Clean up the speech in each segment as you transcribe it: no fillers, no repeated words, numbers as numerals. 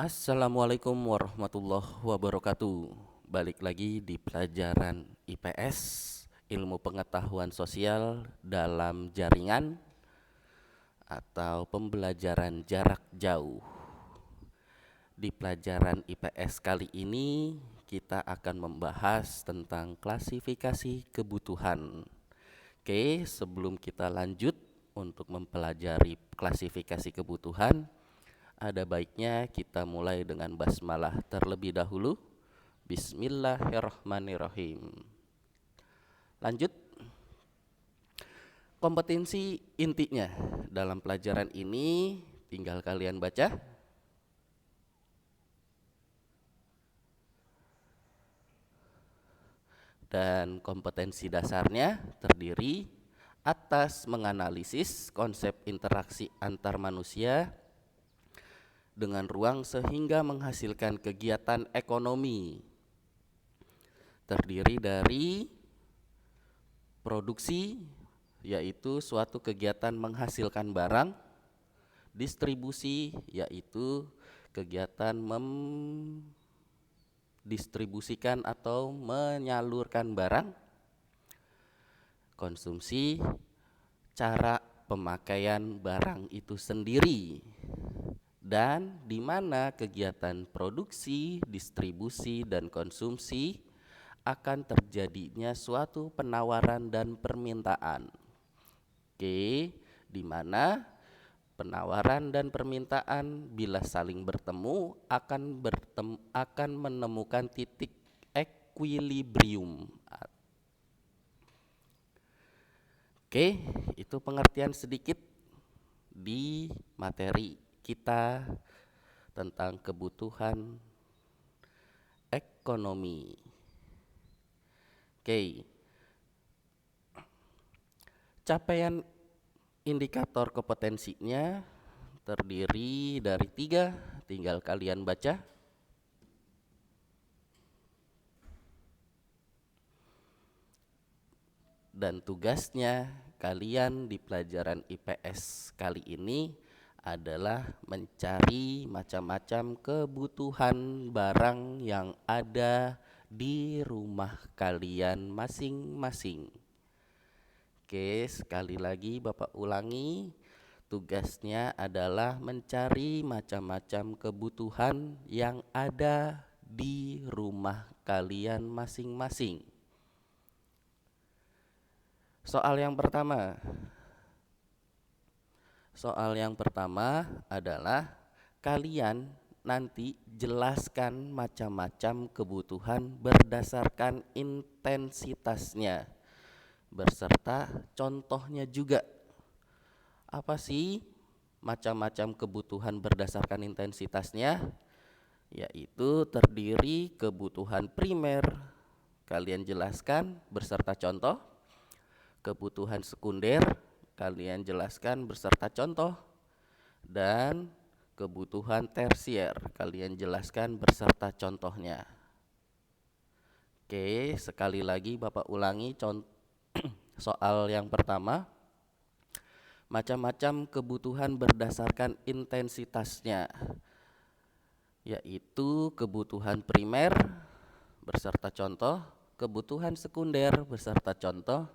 Assalamualaikum warahmatullahi wabarakatuh. Balik lagi di pelajaran IPS, ilmu pengetahuan sosial dalam jaringan atau pembelajaran jarak jauh. Di pelajaran IPS kali ini kita akan membahas tentang klasifikasi kebutuhan. Oke, sebelum kita lanjut untuk mempelajari klasifikasi kebutuhan, ada baiknya kita mulai dengan basmalah terlebih dahulu. Bismillahirrahmanirrahim. Lanjut. Kompetensi intinya dalam pelajaran ini tinggal kalian baca. Dan kompetensi dasarnya terdiri atas menganalisis konsep interaksi antar manusia dengan ruang sehingga menghasilkan kegiatan ekonomi. Terdiri dari produksi, yaitu suatu kegiatan menghasilkan barang, distribusi, yaitu kegiatan distribusikan atau menyalurkan barang, konsumsi, cara pemakaian barang itu sendiri, dan di mana kegiatan produksi, distribusi, dan konsumsi akan terjadinya suatu penawaran dan permintaan. Oke, di mana penawaran dan permintaan bila saling bertemu akan menemukan titik equilibrium. Oke, itu pengertian sedikit di materi kita tentang kebutuhan ekonomi. Oke, capaian indikator kompetensinya terdiri dari 3, tinggal kalian baca. Dan tugasnya kalian di pelajaran IPS kali ini adalah mencari macam-macam kebutuhan barang yang ada di rumah kalian masing-masing. Oke, sekali lagi Bapak ulangi. Tugasnya adalah mencari macam-macam kebutuhan yang ada di rumah kalian masing-masing. Soal yang pertama adalah kalian nanti jelaskan macam-macam kebutuhan berdasarkan intensitasnya, beserta contohnya juga. Apa sih macam-macam kebutuhan berdasarkan intensitasnya? Yaitu terdiri kebutuhan primer, kalian jelaskan beserta contoh. Kebutuhan sekunder, kalian jelaskan beserta contoh. Dan kebutuhan tersier, kalian jelaskan beserta contohnya. Oke, sekali lagi Bapak ulangi soal yang pertama. Macam-macam kebutuhan berdasarkan intensitasnya, yaitu kebutuhan primer beserta contoh, kebutuhan sekunder beserta contoh,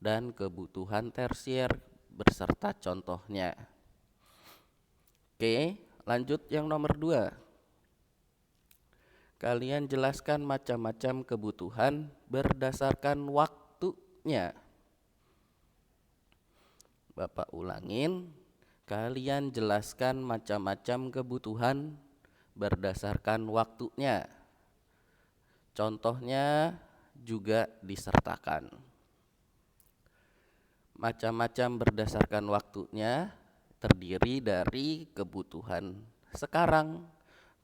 dan kebutuhan tersier beserta contohnya. Oke, lanjut yang nomor 2. Kalian jelaskan macam-macam kebutuhan berdasarkan waktunya. Bapak ulangin, kalian jelaskan macam-macam kebutuhan berdasarkan waktunya. Contohnya juga disertakan. Macam-macam berdasarkan waktunya terdiri dari kebutuhan sekarang,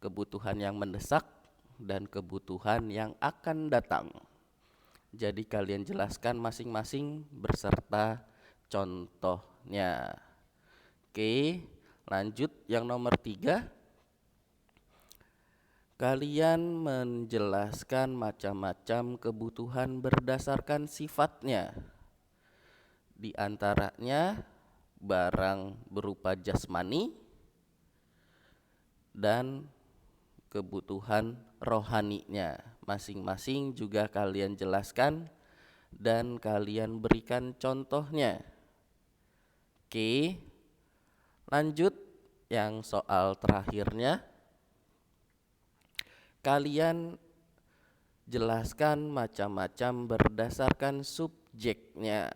kebutuhan yang mendesak, dan kebutuhan yang akan datang. Jadi kalian jelaskan masing-masing beserta contohnya. Oke, lanjut yang nomor 3. Kalian menjelaskan macam-macam kebutuhan berdasarkan sifatnya. Di antaranya barang berupa jasmani dan kebutuhan rohaninya. Masing-masing juga kalian jelaskan dan kalian berikan contohnya. Oke, lanjut yang soal terakhirnya. Kalian jelaskan macam-macam berdasarkan subjeknya.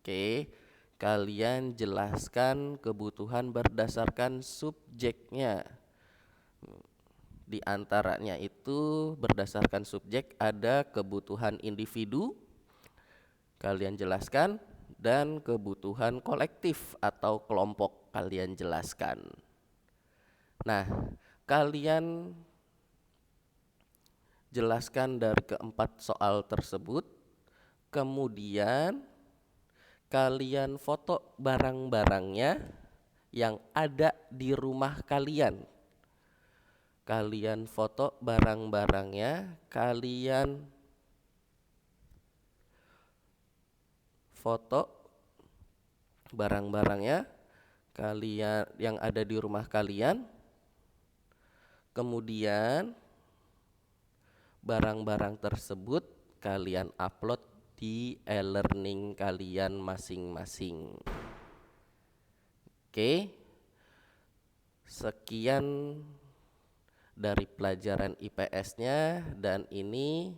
Oke, kalian jelaskan kebutuhan berdasarkan subjeknya. Di antaranya itu berdasarkan subjek ada kebutuhan individu, kalian jelaskan, dan kebutuhan kolektif atau kelompok kalian jelaskan. Nah, kalian jelaskan dari keempat soal tersebut, kemudian kalian foto barang-barangnya yang ada di rumah kalian. Kalian foto barang-barangnya, kalian foto barang-barangnya kalian yang ada di rumah kalian. Kemudian barang-barang tersebut kalian upload di e-learning kalian masing-masing. Oke, sekian dari pelajaran IPS-nya, dan ini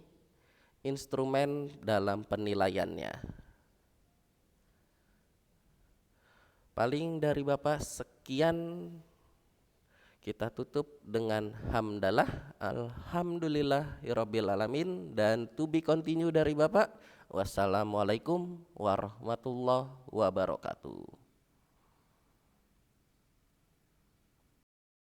instrumen dalam penilaiannya. Paling dari Bapak sekian, kita tutup dengan hamdalah, alhamdulillahirabbil alamin, dan to be continue dari Bapak. Wassalamualaikum warahmatullahi wabarakatuh.